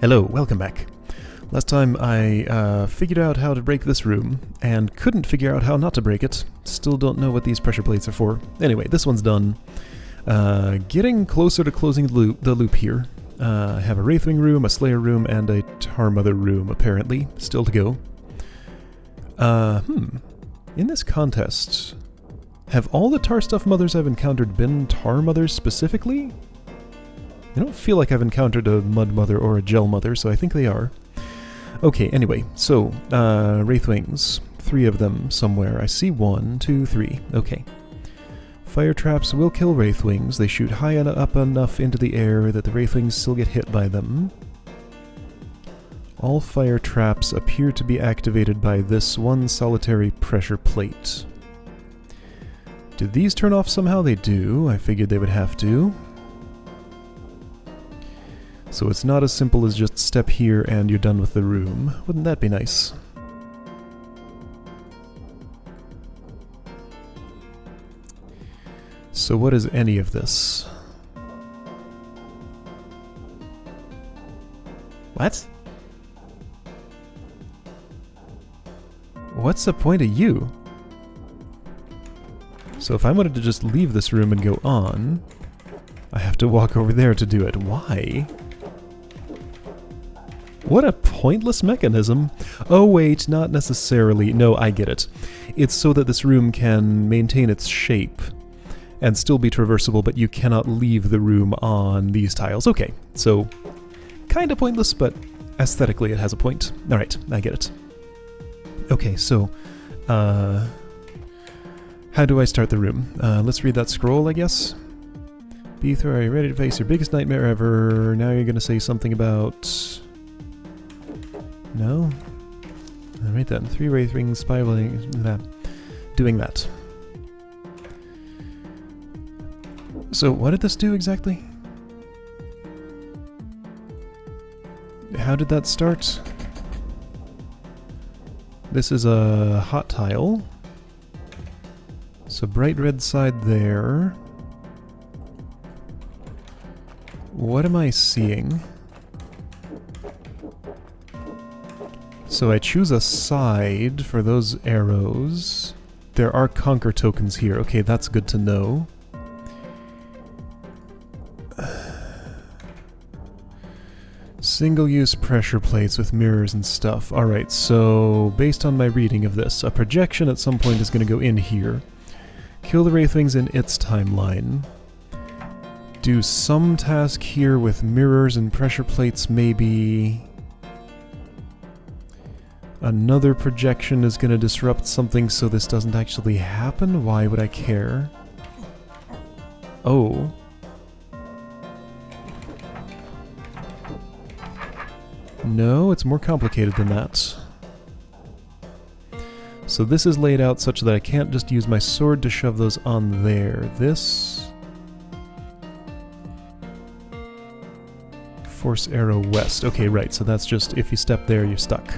Hello, welcome back. Last time I figured out how to break this room, and couldn't figure out how not to break it. Still don't know what these pressure plates are for. Anyway, this one's done. Getting closer to closing the loop here. I have a Wraithwing room, a Slayer room, and a Tar Mother room, apparently. Still to go. In this contest, have all the Tar Stuff Mothers I've encountered been Tar Mothers specifically? I don't feel like I've encountered a Mud Mother or a Gel Mother, so I think they are. Okay, anyway, so, Wraithwings. 3 of them somewhere. I see 1, 2, 3. Okay. Fire traps will kill Wraithwings. They shoot high up enough into the air that the Wraithwings still get hit by them. All fire traps appear to be activated by this one solitary pressure plate. Did these turn off somehow? They do. I figured they would have to. So it's not as simple as just step here and you're done with the room. Wouldn't that be nice? So what is any of this? What? What's the point of you? So if I wanted to just leave this room and go on, I have to walk over there to do it. Why? What a pointless mechanism. Oh wait, not necessarily. No, I get it. It's so that this room can maintain its shape and still be traversable, but you cannot leave the room on these tiles. Okay, so kinda pointless, but aesthetically it has a point. Alright, I get it. Okay, so, how do I start the room? Let's read that scroll, I guess. Beether, are you ready to face your biggest nightmare ever? Now you're gonna say something about... No? Alright then, 3 Wraithwings, spiraling, doing that. So what did this do exactly? How did that start? This is a hot tile. So bright red side there. What am I seeing? So I choose a side for those arrows. There are conquer tokens here. Okay, that's good to know. Single-use pressure plates with mirrors and stuff. Alright, so based on my reading of this, a projection at some point is going to go in here. Kill the Wraithwings in its timeline. Do some task here with mirrors and pressure plates, maybe... Another projection is going to disrupt something so this doesn't actually happen? Why would I care? Oh. No, it's more complicated than that. So this is laid out such that I can't just use my sword to shove those on there. This... Force arrow west. Okay, right, so that's just if you step there, you're stuck.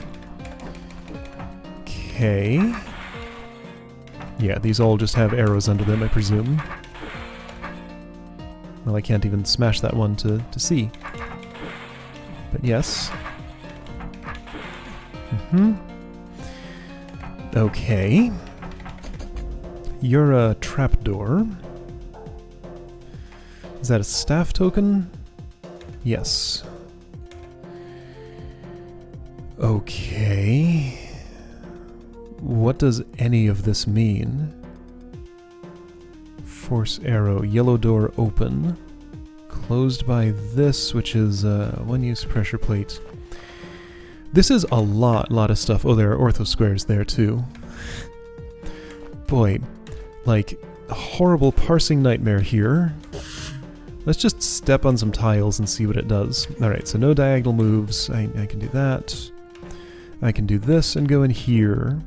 Okay. Yeah, these all just have arrows under them, I presume. Well, I can't even smash that one to see. But yes. Okay. You're a trapdoor. Is that a staff token? Yes. Okay. What does any of this mean? Force arrow. Yellow door open. Closed by this, which is one-use pressure plate. This is a lot of stuff. Oh, there are ortho squares there too. Boy, like, a horrible parsing nightmare here. Let's just step on some tiles and see what it does. Alright, so no diagonal moves. I can do that. I can do this and go in here.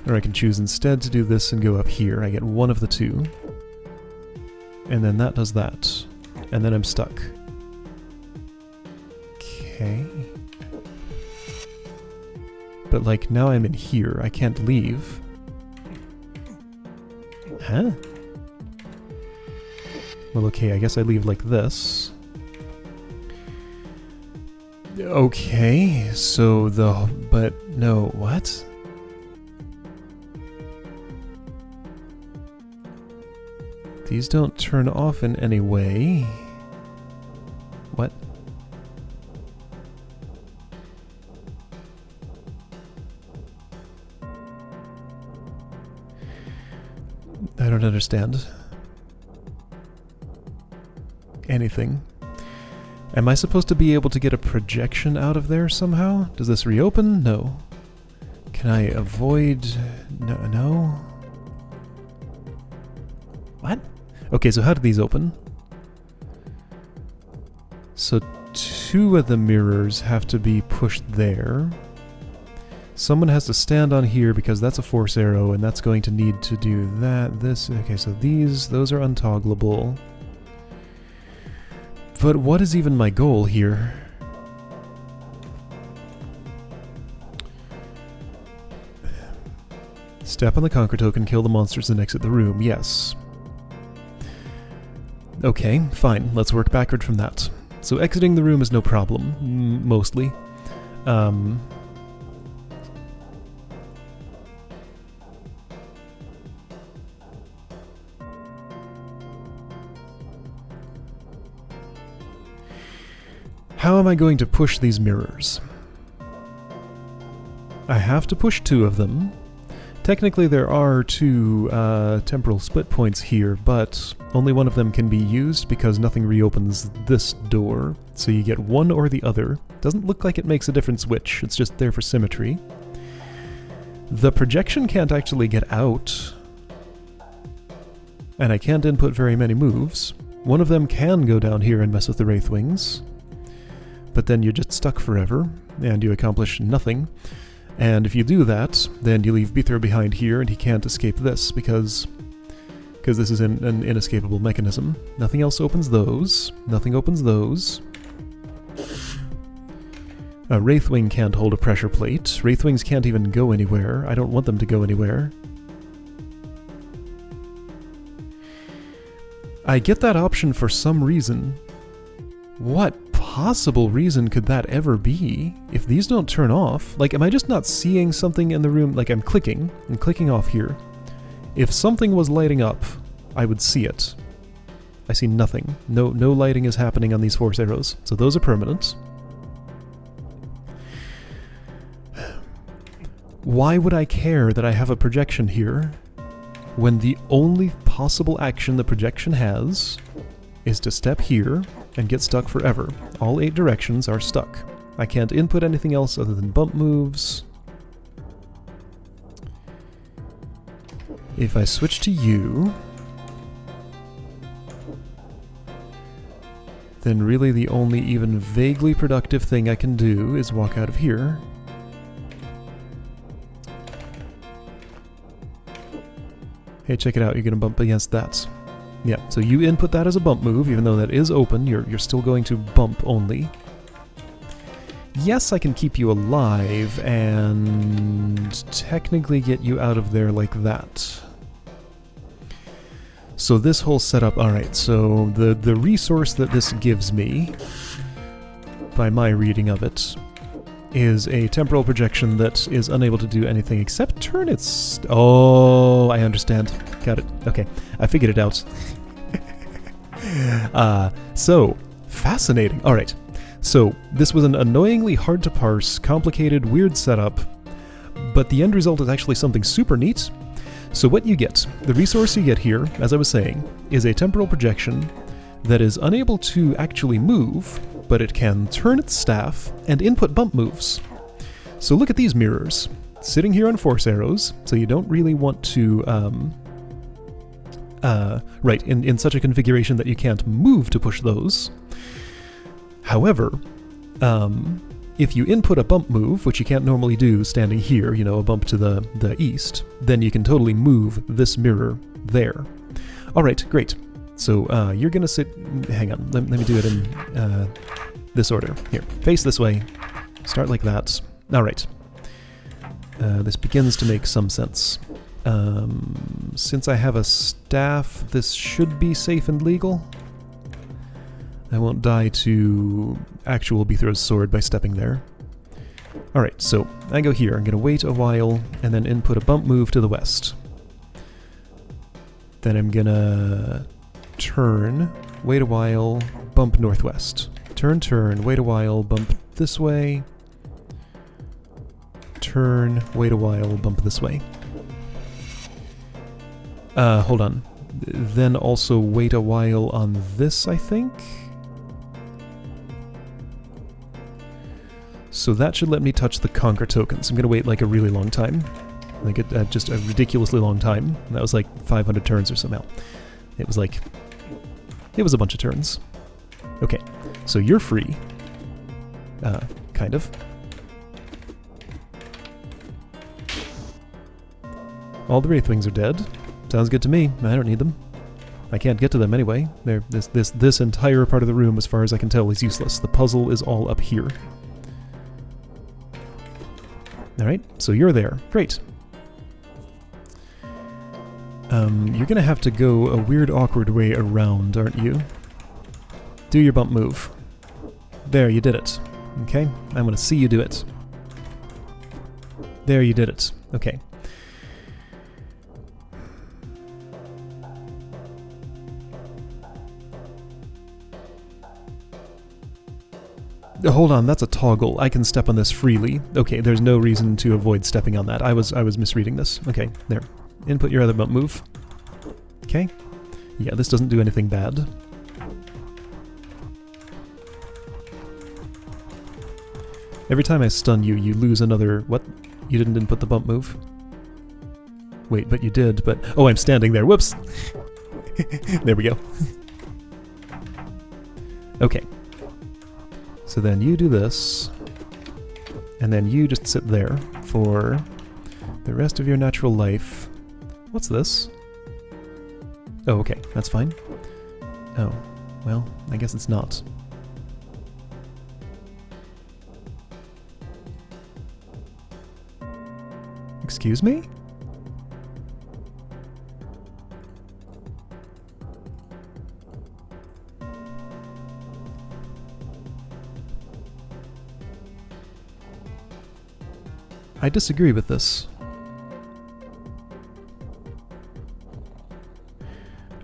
Or I can choose instead to do this and go up here. I get one of the two. And then that does that. And then I'm stuck. Okay. But like, now I'm in here. I can't leave. Huh? Well, okay, I guess I leave like this. Okay, so but no, what? These don't turn off in any way. What? I don't understand anything. Am I supposed to be able to get a projection out of there somehow? Does this reopen? No. Can I avoid... No? What? Okay, so how do these open? So 2 of the mirrors have to be pushed there. Someone has to stand on here because that's a force arrow, and that's going to need to do that, this... Okay, so those are untoggleable. But what is even my goal here? Step on the conquer token, kill the monsters, and exit the room. Yes. Okay, fine. Let's work backward from that. So exiting the room is no problem, mostly. How am I going to push these mirrors? I have to push 2 of them. Technically there are 2 temporal split points here, but only one of them can be used because nothing reopens this door. So you get one or the other. Doesn't look like it makes a difference which, it's just there for symmetry. The projection can't actually get out. And I can't input very many moves. One of them can go down here and mess with the Wraith Wings. But then you're just stuck forever, and you accomplish nothing. And if you do that, then you leave Beether behind here, and he can't escape this, because this is an inescapable mechanism. Nothing else opens those. Nothing opens those. Wraithwing can't hold a pressure plate. Wraithwings can't even go anywhere. I don't want them to go anywhere. I get that option for some reason. What possible reason could that ever be? If these don't turn off, like, am I just not seeing something in the room? Like, I'm clicking off here. If something was lighting up, I would see it. I see nothing. No lighting is happening on these force arrows, so those are permanent. Why would I care that I have a projection here when the only possible action the projection has is to step here and get stuck forever? All 8 directions are stuck. I can't input anything else other than bump moves. If I switch to you, then really the only even vaguely productive thing I can do is walk out of here. Hey, check it out, you're gonna bump against that. Yeah, so you input that as a bump move, even though that is open, you're still going to bump only. Yes, I can keep you alive and technically get you out of there like that. So this whole setup, alright, so the resource that this gives me, by my reading of it, is a temporal projection that is unable to do anything except turn its... Oh, I understand. Got it. Okay, I figured it out. So, fascinating. Alright, so this was an annoyingly hard to parse, complicated, weird setup, but the end result is actually something super neat. So what you get, the resource you get here, as I was saying, is a temporal projection that is unable to actually move, but it can turn its staff and input bump moves. So look at these mirrors, sitting here on force arrows, so you don't really want to, right, in such a configuration that you can't move to push those. However, if you input a bump move, which you can't normally do standing here, you know, a bump to the east, then you can totally move this mirror there. Alright, great. So you're gonna sit... Hang on, let me do it in this order. Here, face this way. Start like that. Alright. This begins to make some sense. Since I have a staff, this should be safe and legal. I won't die to actual Beethro's sword by stepping there. Alright, so I go here. I'm going to wait a while and then input a bump move to the west. Then I'm going to turn, wait a while, bump northwest. Turn, turn, wait a while, bump this way. Turn, wait a while, bump this way. Hold on. Then also wait a while on this, I think? So that should let me touch the Conquer tokens. I'm gonna wait like a really long time. Like just a ridiculously long time. That was like 500 turns or somehow. It was like... It was a bunch of turns. Okay, so you're free. Kind of. All the Wraithwings are dead. Sounds good to me. I don't need them. I can't get to them anyway. This entire part of the room, as far as I can tell, is useless. The puzzle is all up here. Alright, so you're there. Great. You're gonna have to go a weird, awkward way around, aren't you? Do your bump move. There, you did it. Okay, I'm gonna see you do it. There, you did it. Okay. Hold on, that's a toggle. I can step on this freely. Okay, there's no reason to avoid stepping on that. I was misreading this. Okay, there. Input your other bump move. Okay. Yeah, this doesn't do anything bad. Every time I stun you, you lose another... What? You didn't input the bump move? Wait, but you did, but... Oh, I'm standing there. Whoops! There we go. Okay. So then you do this, and then you just sit there for the rest of your natural life. What's this? Oh, okay, that's fine. Oh, well, I guess it's not. Excuse me? I disagree with this.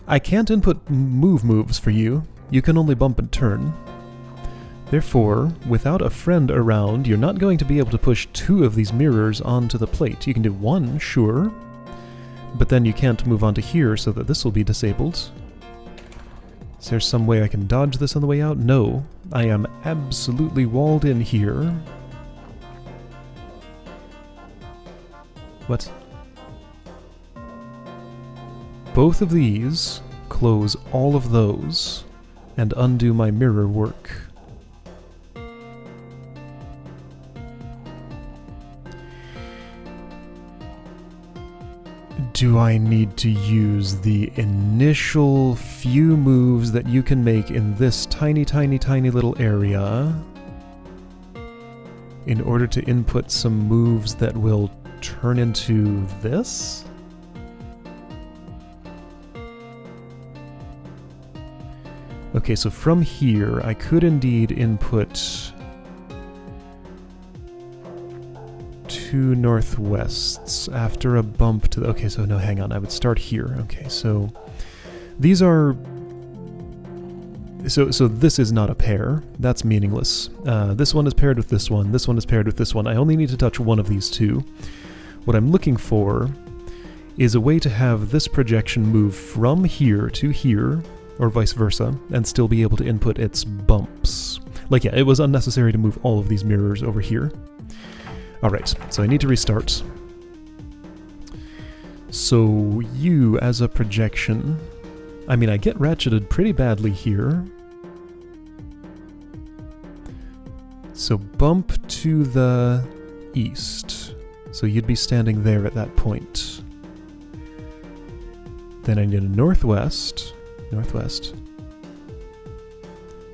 I can't input moves for you. You can only bump and turn. Therefore, without a friend around, you're not going to be able to push 2 of these mirrors onto the plate. You can do 1, sure, but then you can't move onto here so that this will be disabled. Is there some way I can dodge this on the way out? No. I am absolutely walled in here. What? Both of these close all of those and undo my mirror work. Do I need to use the initial few moves that you can make in this tiny, tiny, tiny little area in order to input some moves that will turn into this? Okay, so from here, I could indeed input 2 northwests after a bump to the... Okay, so no, hang on, I would start here. Okay, so these are... So this is not a pair. That's meaningless. This one is paired with this one is paired with this one. I only need to touch one of these 2. What I'm looking for is a way to have this projection move from here to here, or vice versa, and still be able to input its bumps. Like, yeah, it was unnecessary to move all of these mirrors over here. Alright, so I need to restart. So you, as a projection... I mean, I get ratcheted pretty badly here. So bump to the east. So you'd be standing there at that point. Then I need a northwest. Northwest.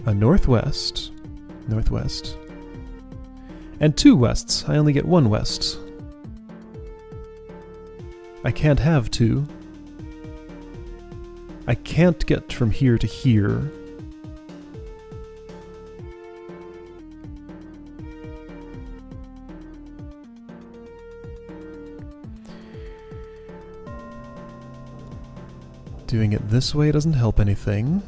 A northwest. Northwest. And 2 wests. I only get 1 west. I can't have 2. I can't get from here to here. Doing it this way doesn't help anything.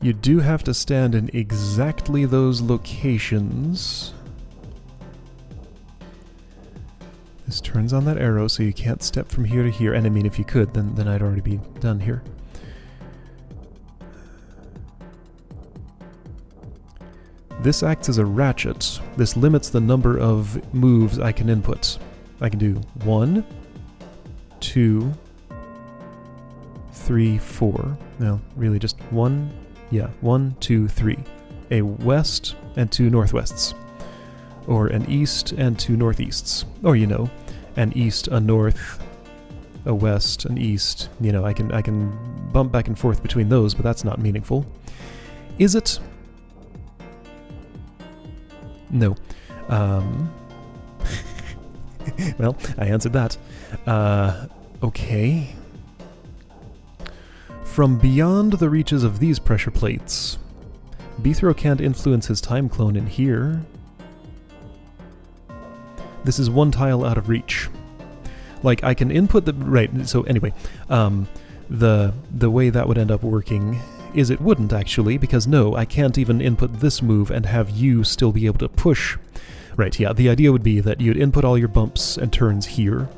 You do have to stand in exactly those locations. This turns on that arrow, so you can't step from here to here. And I mean, if you could, then I'd already be done here. This acts as a ratchet. This limits the number of moves I can input. I can do 1, 2, 3, 4. No, really just 1. Yeah, 1, 2, 3. A west and 2 northwests. Or an east and 2 northeasts. Or, you know, an east, a north, a west, an east. You know, I can bump back and forth between those, but that's not meaningful. Is it? No. Well, I answered that. Okay. From beyond the reaches of these pressure plates, Bithro can't influence his time clone in here. This is one tile out of reach. Like, I can input the... Right, so anyway, the way that would end up working is it wouldn't, actually, because no, I can't even input this move and have you still be able to push. Right, yeah, the idea would be that you'd input all your bumps and turns here,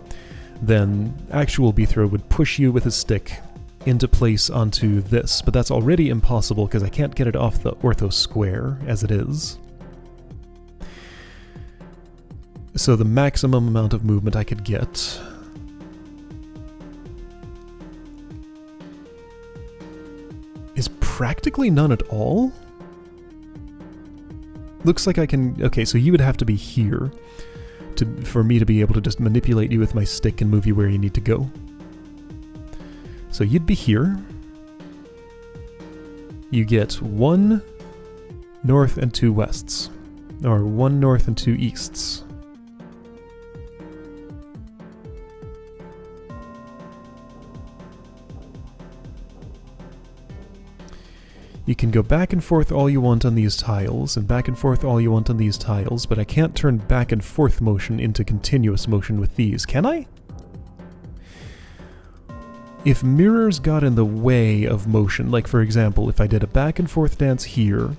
then actual Bithro would push you with his stick into place onto this, but that's already impossible because I can't get it off the ortho square as it is. So the maximum amount of movement I could get is practically none at all? Looks like I can... Okay, so you would have to be here for me to be able to just manipulate you with my stick and move you where you need to go. So you'd be here. You get 1 north and 2 wests. Or 1 north and 2 easts. You can go back and forth all you want on these tiles, and back and forth all you want on these tiles, but I can't turn back and forth motion into continuous motion with these, can I? If mirrors got in the way of motion, like for example, if I did a back and forth dance here,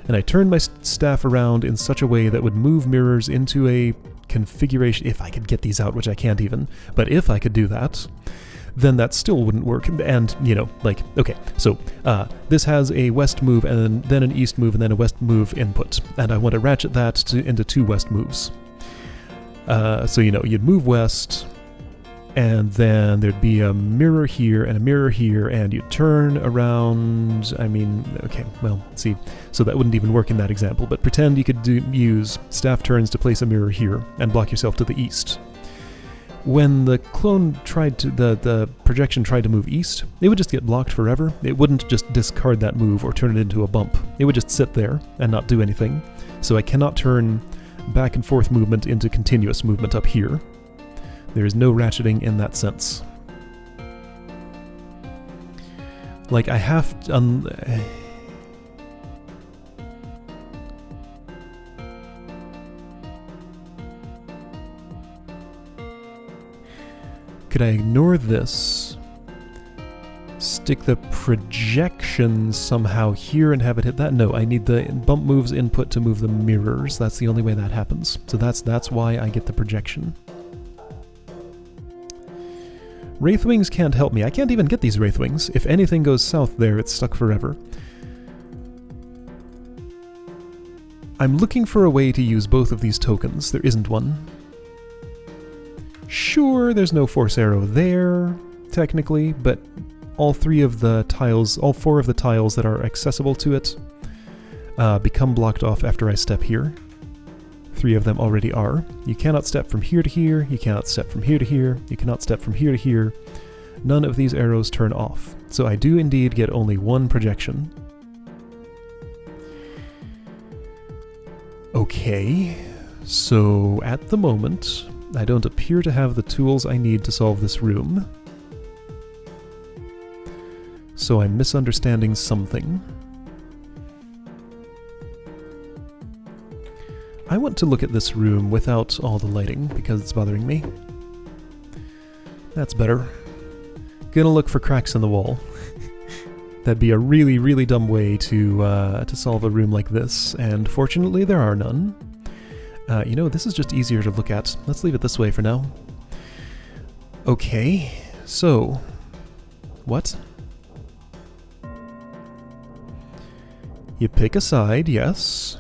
and I turned my staff around in such a way that would move mirrors into a configuration, if I could get these out, which I can't even, but if I could do that, then that still wouldn't work. And, you know, like, okay, so this has a west move, and then an east move, and then a west move input, and I want to ratchet that into 2 west moves. So, you know, you'd move west, and then there'd be a mirror here and a mirror here, and you turn around. I mean, okay, well, see, so that wouldn't even work in that example, but pretend you could use staff turns to place a mirror here and block yourself to the east. When the clone tried to, the projection tried to move east, it would just get blocked forever. It wouldn't just discard that move or turn it into a bump. It would just sit there and not do anything. So I cannot turn back and forth movement into continuous movement up here. There is no ratcheting in that sense. Like, I have to... Could I ignore this, stick the projection somehow here and have it hit that? No, I need the bump moves input to move the mirrors. That's the only way that happens. So that's why I get the projection. Wraithwings can't help me. I can't even get these Wraithwings. If anything goes south there, it's stuck forever. I'm looking for a way to use both of these tokens. There isn't one. Sure, there's no force arrow there, technically, but all 4 of the tiles that are accessible to it become blocked off after I step here. 3 of them already are. You cannot step from here to here, you cannot step from here to here, you cannot step from here to here. None of these arrows turn off. So I do indeed get only 1 projection. Okay, so at the moment, I don't appear to have the tools I need to solve this room. So I'm misunderstanding something. I want to look at this room without all the lighting because it's bothering me. That's better. Gonna look for cracks in the wall. That'd be a really, really dumb way to solve a room like this, and fortunately there are none. You know, this is just easier to look at. Let's leave it this way for now. Okay, so... What? You pick a side, yes.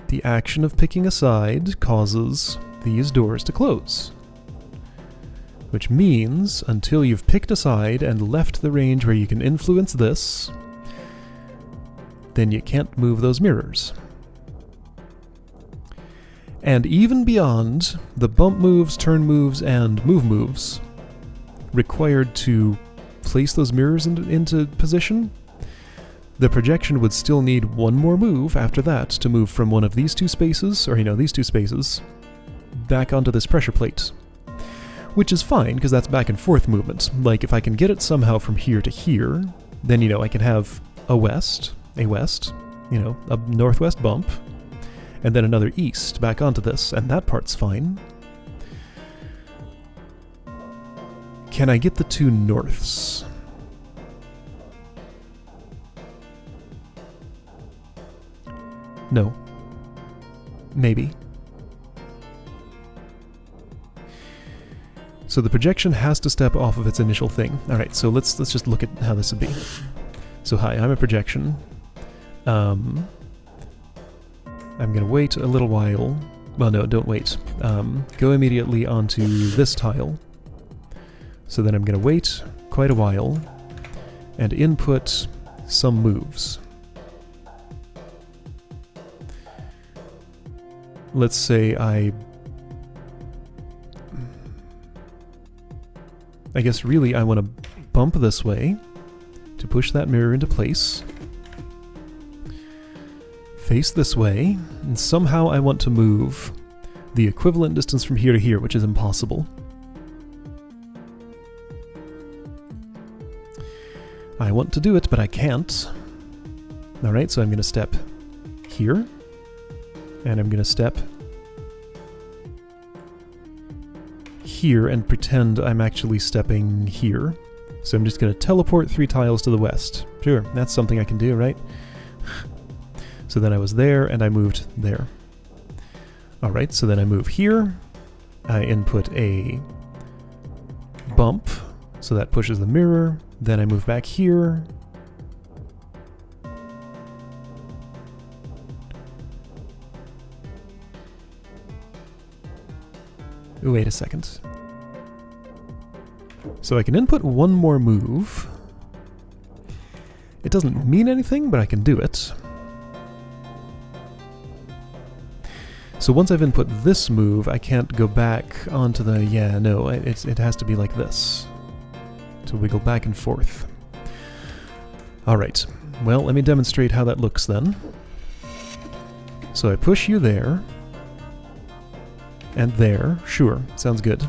The action of picking a side causes these doors to close. Which means, until you've picked a side and left the range where you can influence this, then you can't move those mirrors. And even beyond the bump moves, turn moves, and move moves required to place those mirrors into position, the projection would still need one more move after that to move from one of these two spaces, or these two spaces, back onto this pressure plate. Which is fine, because that's back and forth movement. Like, if I can get it somehow from here to here, then, I can have a west, a northwest bump, and then another east back onto this, and that part's fine. Can I get the two norths? No. Maybe. So the projection has to step off of its initial thing. Alright, so let's just look at how this would be. So hi, I'm a projection. I'm gonna wait a little while. Well, no, don't wait. Go immediately onto this tile. So then I'm gonna wait quite a while and input some moves. Let's say I guess really I want to bump this way to push that mirror into place. Face this way, and somehow I want to move the equivalent distance from here to here, which is impossible. I want to do it, but I can't. Alright, so I'm going to step here, and I'm going to step here and pretend I'm actually stepping here. So I'm just going to teleport 3 tiles to the west. Sure, that's something I can do, right? So then I was there, and I moved there. Alright, so then I move here. I input a bump, so that pushes the mirror. Then I move back here. Wait a second. So I can input one more move. It doesn't mean anything, but I can do it. So once I've input this move, I can't go back onto the... Yeah, no, it has to be like this. To wiggle back and forth. Alright, well, let me demonstrate how that looks then. So I push you there. And there. Sure, sounds good.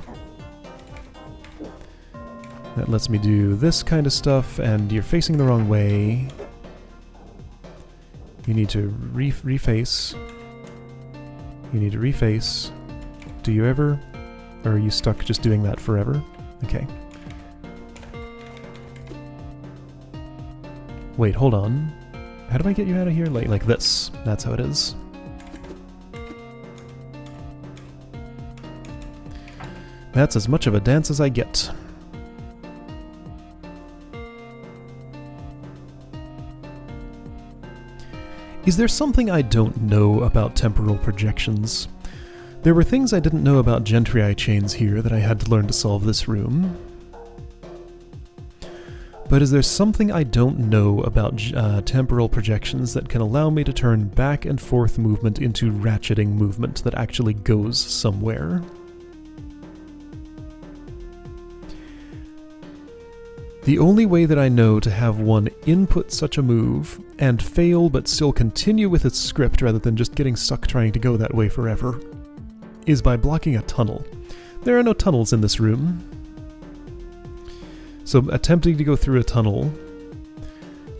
That lets me do this kind of stuff, and you're facing the wrong way. You need to reface. You need to reface. Do you ever? Or are you stuck just doing that forever? Okay. Wait, hold on. How do I get you out of here? Like this. That's how it is. That's as much of a dance as I get. Is there something I don't know about temporal projections? There were things I didn't know about gentry chains here that I had to learn to solve this room. But is there something I don't know about temporal projections that can allow me to turn back and forth movement into ratcheting movement that actually goes somewhere? The only way that I know to have one input such a move and fail but still continue with its script rather than just getting stuck trying to go that way forever is by blocking a tunnel. There are no tunnels in this room. So attempting to go through a tunnel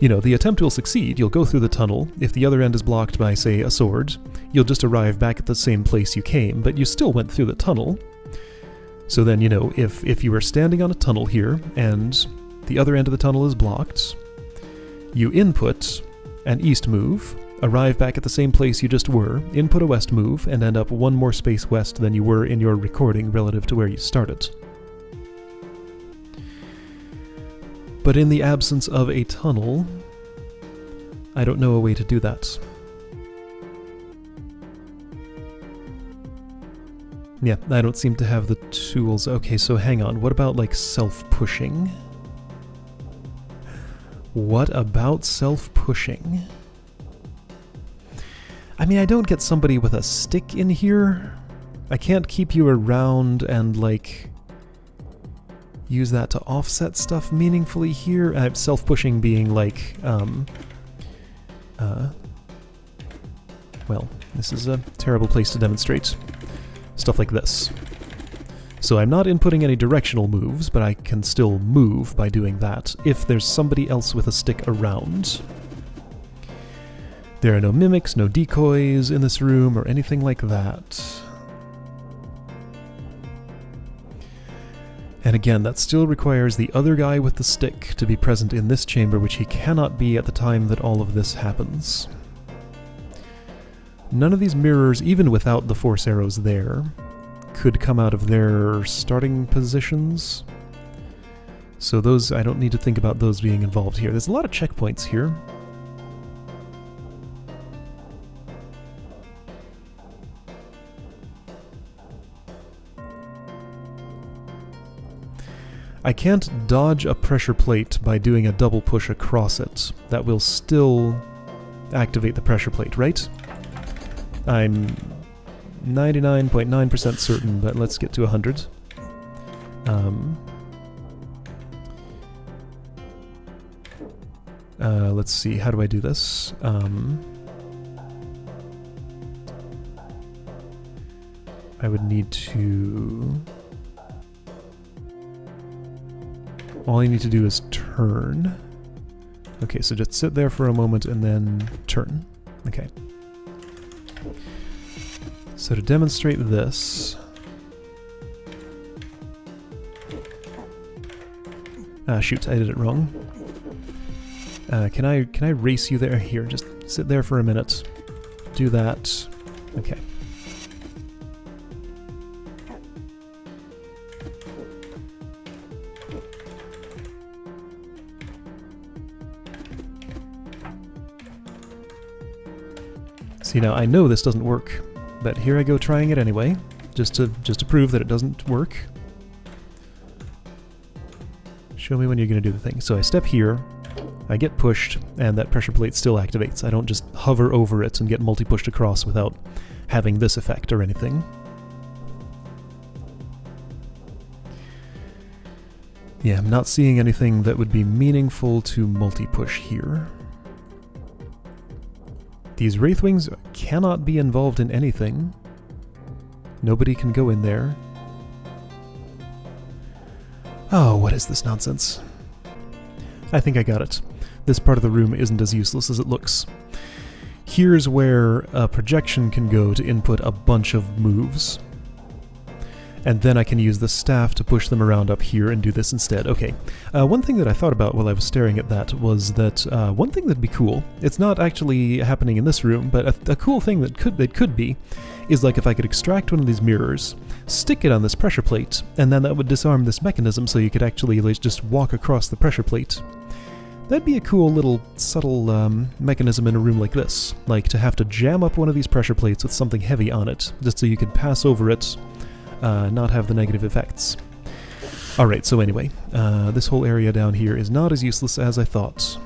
You know, the attempt will succeed. You'll go through the tunnel. If the other end is blocked by, say, a sword, you'll just arrive back at the same place you came, but you still went through the tunnel. So then, you know, if you were standing on a tunnel here, and the other end of the tunnel is blocked, you input an east move, arrive back at the same place you just were, input a west move, and end up one more space west than you were in your recording relative to where you started. But in the absence of a tunnel, I don't know a way to do that. Yeah, I don't seem to have the tools. Okay, so hang on. What about, like, self-pushing? What about self-pushing? I mean, I don't get somebody with a stick in here. I can't keep you around and, like, use that to offset stuff meaningfully here. Self-pushing being, like, well, this is a terrible place to demonstrate. Stuff like this. So I'm not inputting any directional moves, but I can still move by doing that if there's somebody else with a stick around. There are no mimics, no decoys in this room, or anything like that. And again, that still requires the other guy with the stick to be present in this chamber, which he cannot be at the time that all of this happens. None of these mirrors, even without the force arrows there, could come out of their starting positions. So those, I don't need to think about those being involved here. There's a lot of checkpoints here. I can't dodge a pressure plate by doing a double push across it. That will still activate the pressure plate, right? I'm 99.9% certain, but let's get to 100. Let's see, how do I do this? I would need to... All I need to do is turn. Okay, so just sit there for a moment and then turn. Okay. So to demonstrate this... Ah, shoot, I did it wrong. Can I race you there? Here, just sit there for a minute. Do that. Okay. See, now I know this doesn't work, but here I go trying it anyway, just to prove that it doesn't work. Show me when you're going to do the thing. So I step here, I get pushed, and that pressure plate still activates. I don't just hover over it and get multi-pushed across without having this effect or anything. Yeah, I'm not seeing anything that would be meaningful to multi-push here. These Wraithwings cannot be involved in anything. Nobody can go in there. Oh, what is this nonsense? I think I got it. This part of the room isn't as useless as it looks. Here's where a projection can go to input a bunch of moves. And then I can use the staff to push them around up here and do this instead. Okay, one thing that I thought about while I was staring at that was that one thing that'd be cool, it's not actually happening in this room, but a cool thing that could be, is like if I could extract one of these mirrors, stick it on this pressure plate, and then that would disarm this mechanism so you could actually like, just walk across the pressure plate. That'd be a cool little subtle mechanism in a room like this, like to have to jam up one of these pressure plates with something heavy on it, just so you could pass over it, not have the negative effects. Alright, so anyway, this whole area down here is not as useless as I thought.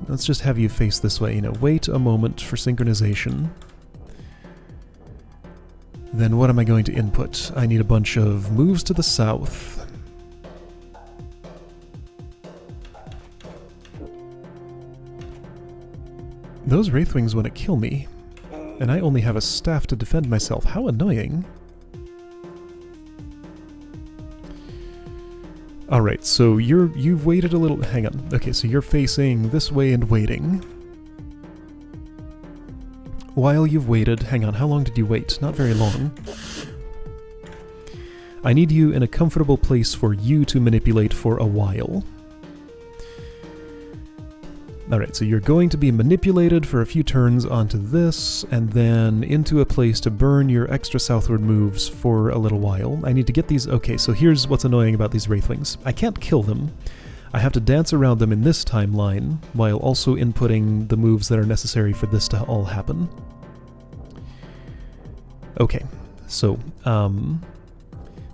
Let's just have you face this way, wait a moment for synchronization. Then what am I going to input? I need a bunch of moves to the south. Those Wraithwings want to kill me, and I only have a staff to defend myself. How annoying. Alright, so you've waited a little... Hang on. Okay, so you're facing this way and waiting. While you've waited... Hang on, how long did you wait? Not very long. I need you in a comfortable place for you to manipulate for a while. Alright, so you're going to be manipulated for a few turns onto this, and then into a place to burn your extra southward moves for a little while. I need to get these... Okay, so here's what's annoying about these Wraithlings. I can't kill them. I have to dance around them in this timeline, while also inputting the moves that are necessary for this to all happen. Okay, so,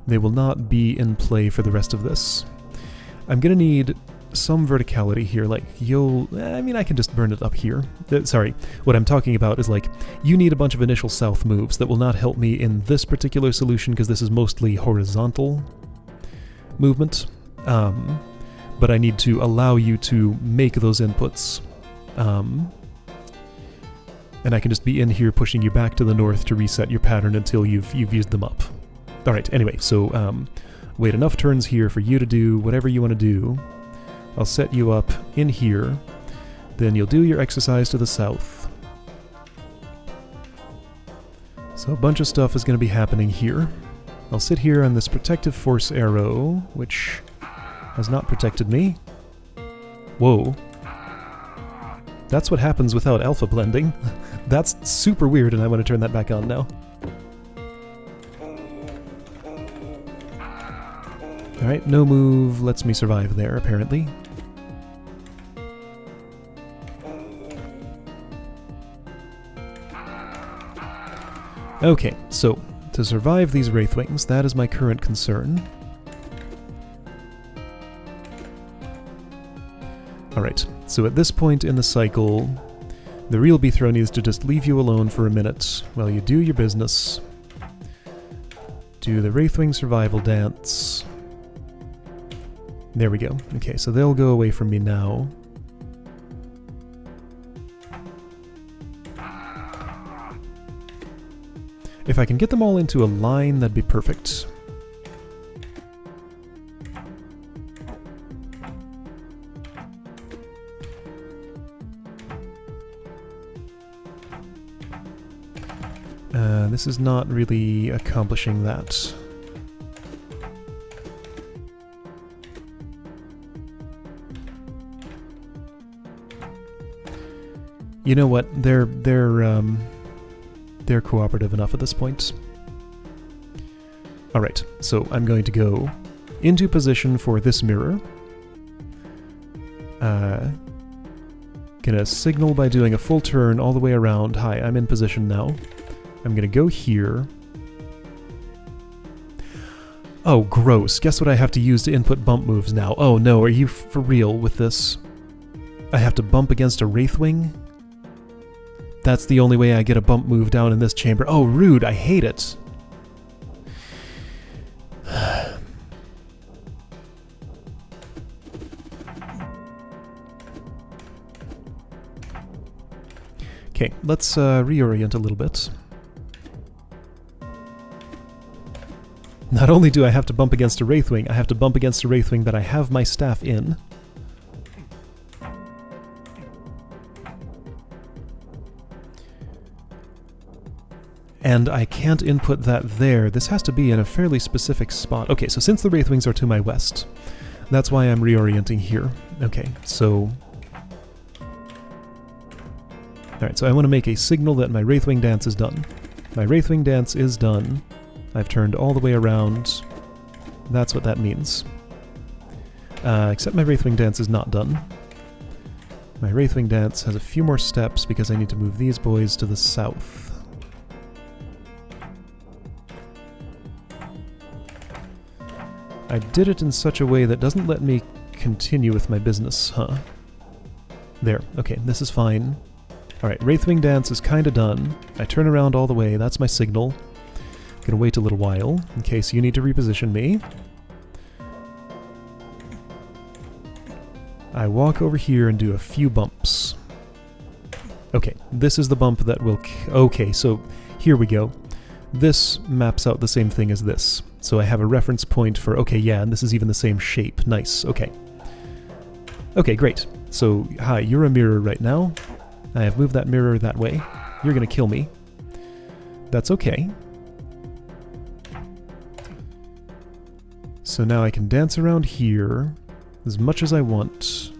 they will not be in play for the rest of this. I'm gonna need some verticality here, like, I mean, I can just burn it up here. Sorry, what I'm talking about is, like, you need a bunch of initial south moves that will not help me in this particular solution, because this is mostly horizontal movement. But I need to allow you to make those inputs. And I can just be in here pushing you back to the north to reset your pattern until you've used them up. Alright, anyway, so wait enough turns here for you to do whatever you want to do. I'll set you up in here. Then you'll do your exercise to the south. So a bunch of stuff is going to be happening here. I'll sit here on this protective force arrow, which has not protected me. Whoa. That's what happens without alpha blending. That's super weird, and I want to turn that back on now. Alright, no move lets me survive there, apparently. Okay, so, to survive these Wraithwings, that is my current concern. Alright, so at this point in the cycle, the real Beathrone is to just leave you alone for a minute while you do your business. Do the Wraithwing survival dance. There we go. Okay, so they'll go away from me now. If I can get them all into a line, that'd be perfect. This is not really accomplishing that. You know what? They're cooperative enough at this point. Alright, so I'm going to go into position for this mirror. Gonna signal by doing a full turn all the way around. Hi, I'm in position now. I'm gonna go here. Oh, gross. Guess what I have to use to input bump moves now? Oh no, are you for real with this? I have to bump against a Wraithwing? That's the only way I get a bump move down in this chamber. Oh, rude. I hate it. Okay, let's reorient a little bit. Not only do I have to bump against a Wraithwing, I have to bump against a Wraithwing that I have my staff in. And I can't input that there. This has to be in a fairly specific spot. Okay, so since the Wraithwings are to my west, that's why I'm reorienting here. Okay, so... Alright, so I want to make a signal that my Wraithwing dance is done. My Wraithwing dance is done. I've turned all the way around. That's what that means. Except my Wraithwing dance is not done. My Wraithwing dance has a few more steps because I need to move these boys to the south. I did it in such a way that doesn't let me continue with my business, huh? There. Okay, this is fine. Alright, Wraithwing dance is kinda done. I turn around all the way, that's my signal. Gonna wait a little while, in case you need to reposition me. I walk over here and do a few bumps. Okay, this is the bump that will... Okay, so here we go. This maps out the same thing as this. So I have a reference point for, okay, yeah, and this is even the same shape. Nice, okay. Okay, great. So, hi, you're a mirror right now. I have moved that mirror that way. You're gonna kill me. That's okay. So now I can dance around here as much as I want.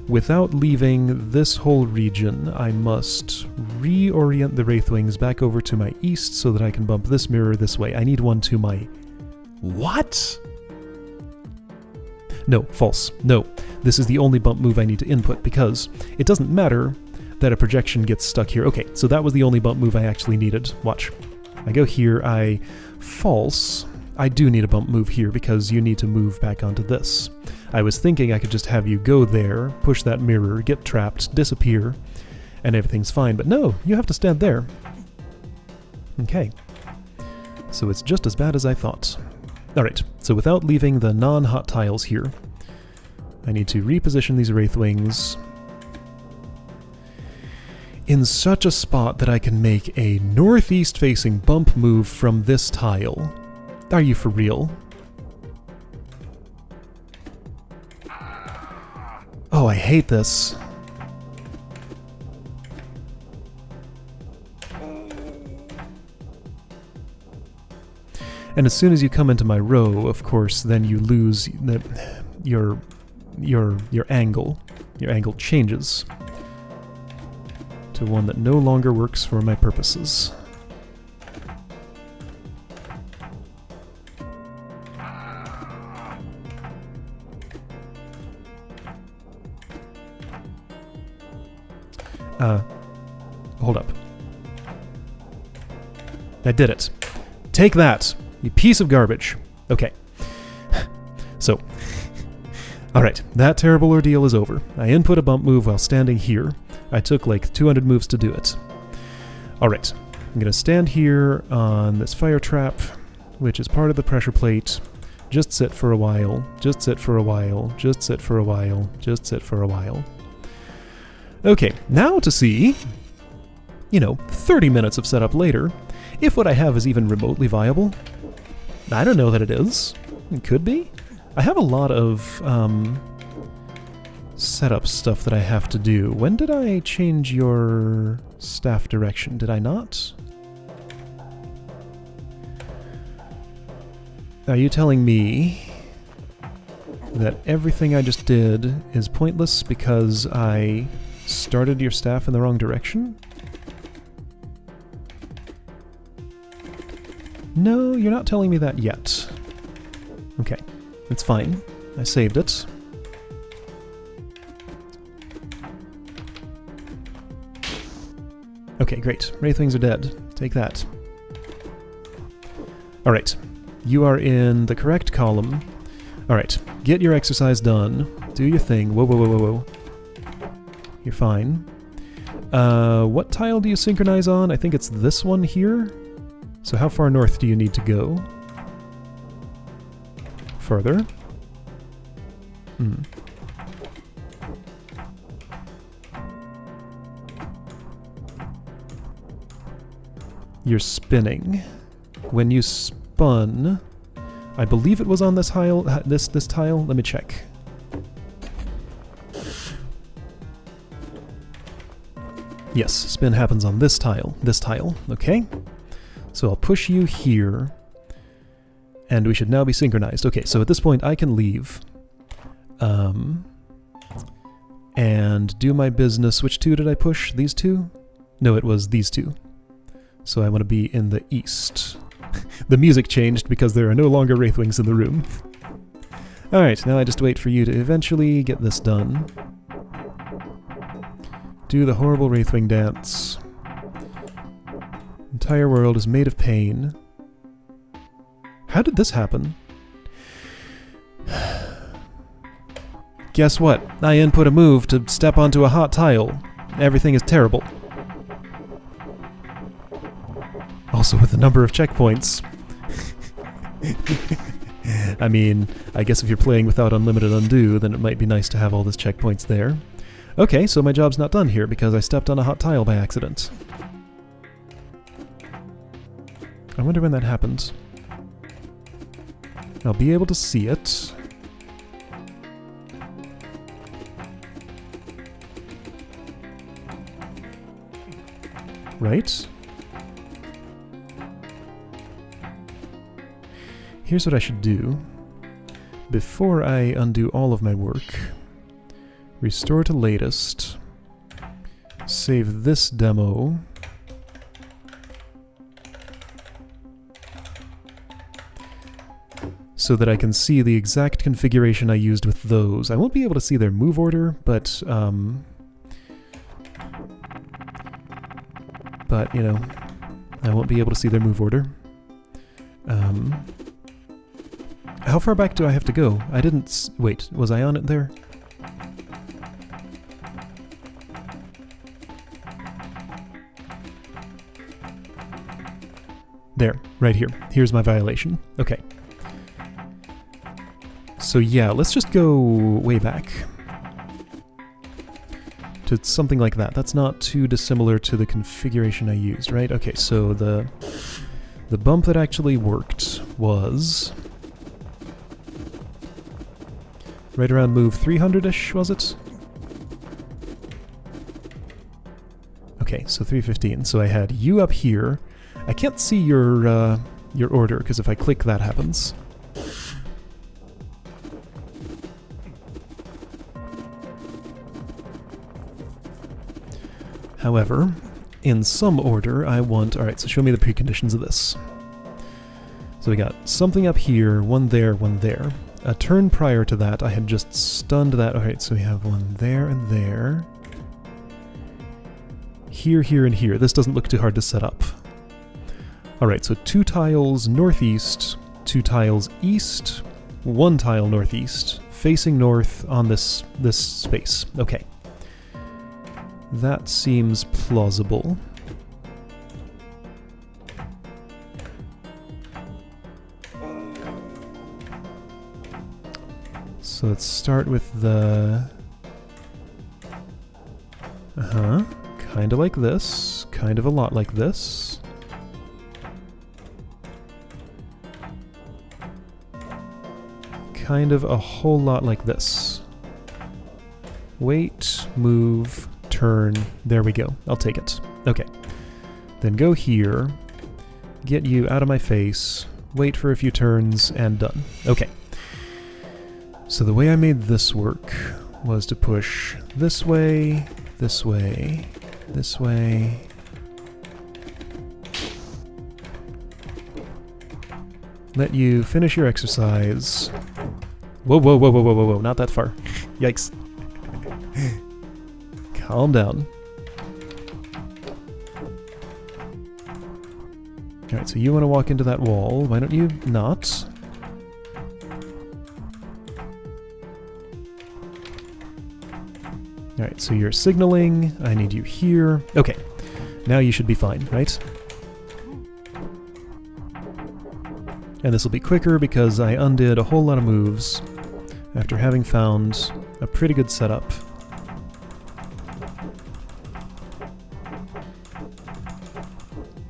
Without leaving this whole region, I must reorient the Wraithwings back over to my east so that I can bump this mirror this way. I need one to my... What? No, false. No. This is the only bump move I need to input, because it doesn't matter that a projection gets stuck here. Okay, so that was the only bump move I actually needed. Watch. I go here, I... False. I do need a bump move here, because you need to move back onto this. I was thinking I could just have you go there, push that mirror, get trapped, disappear, and everything's fine. But no, you have to stand there. Okay. So it's just as bad as I thought. Alright, so without leaving the non-hot tiles here, I need to reposition these Wraithwings in such a spot that I can make a northeast-facing bump move from this tile. Are you for real? Oh, I hate this. And as soon as you come into my row, of course, then you lose your angle. Your angle changes to one that no longer works for my purposes. Hold up. I did it. Take that, you piece of garbage. Okay. So, alright, that terrible ordeal is over. I input a bump move while standing here. I took like 200 moves to do it. Alright, I'm gonna stand here on this fire trap, which is part of the pressure plate. Just sit for a while, just sit for a while, just sit for a while, just sit for a while. Okay, now to see, 30 minutes of setup later, if what I have is even remotely viable. I don't know that it is. It could be. I have a lot of setup stuff that I have to do. When did I change your staff direction? Did I not? Are you telling me that everything I just did is pointless because I started your staff in the wrong direction? No, you're not telling me that yet. Okay, it's fine. I saved it. Okay, great. Wraithwings are dead. Take that. Alright. You are in the correct column. Alright. Get your exercise done. Do your thing. Whoa, whoa, whoa, whoa, whoa. You're fine. What tile do you synchronize on? I think it's this one here. So how far north do you need to go? Further? You're spinning. When you spun, I believe it was on this tile. This tile. Let me check. Yes, spin happens on this tile. This tile. Okay. So I'll push you here, and we should now be synchronized. Okay, so at this point I can leave, and do my business. Which two did I push? These two? No, it was these two. So I want to be in the east. The music changed because there are no longer Wraithwings in the room. Alright, now I just wait for you to eventually get this done. Do the horrible Wraithwing dance. Entire world is made of pain. How did this happen? Guess what? I input a move to step onto a hot tile. Everything is terrible. Also with the number of checkpoints. I mean, I guess if you're playing without unlimited undo, then it might be nice to have all those checkpoints there. Okay, so my job's not done here because I stepped on a hot tile by accident. I wonder when that happened. I'll be able to see it. Right? Here's what I should do. Before I undo all of my work, restore to latest, save this demo, so that I can see the exact configuration I used with those. I won't be able to see their move order, but you know, I won't be able to see their move order. How far back do I have to go? I didn't wait, was I on it there? There, right here. Here's my violation. Okay. So yeah, let's just go way back to something like that. That's not too dissimilar to the configuration I used, right? Okay, so the bump that actually worked was right around move 300-ish, was it? Okay, so 315. So I had you up here. I can't see your order, because if I click, that happens. However, in some order, I want... Alright, so show me the preconditions of this. So we got something up here, one there, one there. A turn prior to that, I had just stunned that. Alright, so we have one there and there. Here, here, and here. This doesn't look too hard to set up. Alright, so 2 tiles northeast, 2 tiles east, 1 tile northeast, facing north on this space. Okay. That seems plausible. So let's start with the... Kind of like this. Kind of a lot like this. Kind of a whole lot like this. Wait, move, turn. There we go. I'll take it. Okay. Then go here. Get you out of my face. Wait for a few turns, and done. Okay. So the way I made this work was to push this way, this way, this way. Let you finish your exercise. Whoa, whoa, whoa, whoa, whoa, whoa, whoa, not that far. Yikes. Calm down. Alright, so you want to walk into that wall. Why don't you not? Alright, so you're signaling. I need you here. Okay. Now you should be fine, right? And this will be quicker because I undid a whole lot of moves after having found a pretty good setup.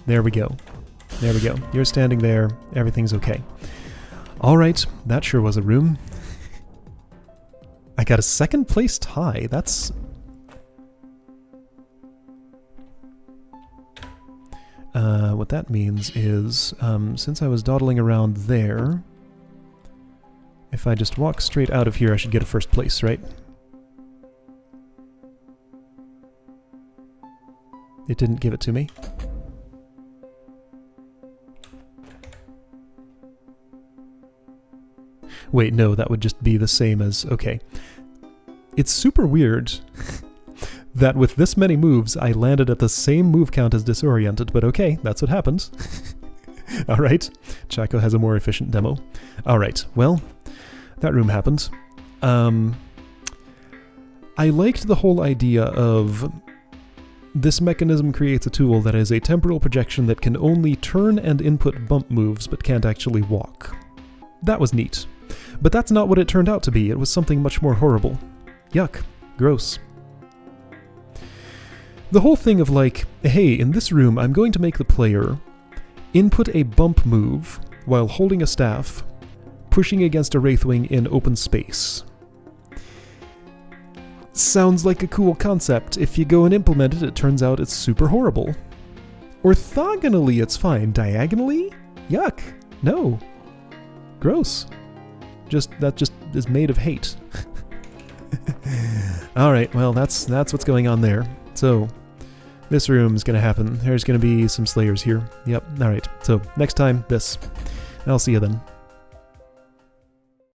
There we go. There we go. You're standing there. Everything's okay. Alright, that sure was a room. I got a second place tie. That's... what that means is, since I was dawdling around there, if I just walk straight out of here, I should get a first place, right? It didn't give it to me. Wait, no, that would just be the same as... Okay. It's super weird that with this many moves, I landed at the same move count as Disoriented, but okay, that's what happened. Alright, Chaco has a more efficient demo. Alright, well, that room happened. I liked the whole idea of this mechanism creates a tool that is a temporal projection that can only turn and input bump moves, but can't actually walk. That was neat. But that's not what it turned out to be. It was something much more horrible. Yuck. Gross. The whole thing of like, hey, in this room I'm going to make the player input a bump move while holding a staff, Pushing against a Wraithwing in open space. Sounds like a cool concept. If you go and implement it, it turns out it's super horrible. Orthogonally, it's fine. Diagonally? Yuck. No. Gross. That just is made of hate. Alright, well, that's what's going on there. So, this room's gonna happen. There's gonna be some Slayers here. Yep, alright. So, next time, this. I'll see you then.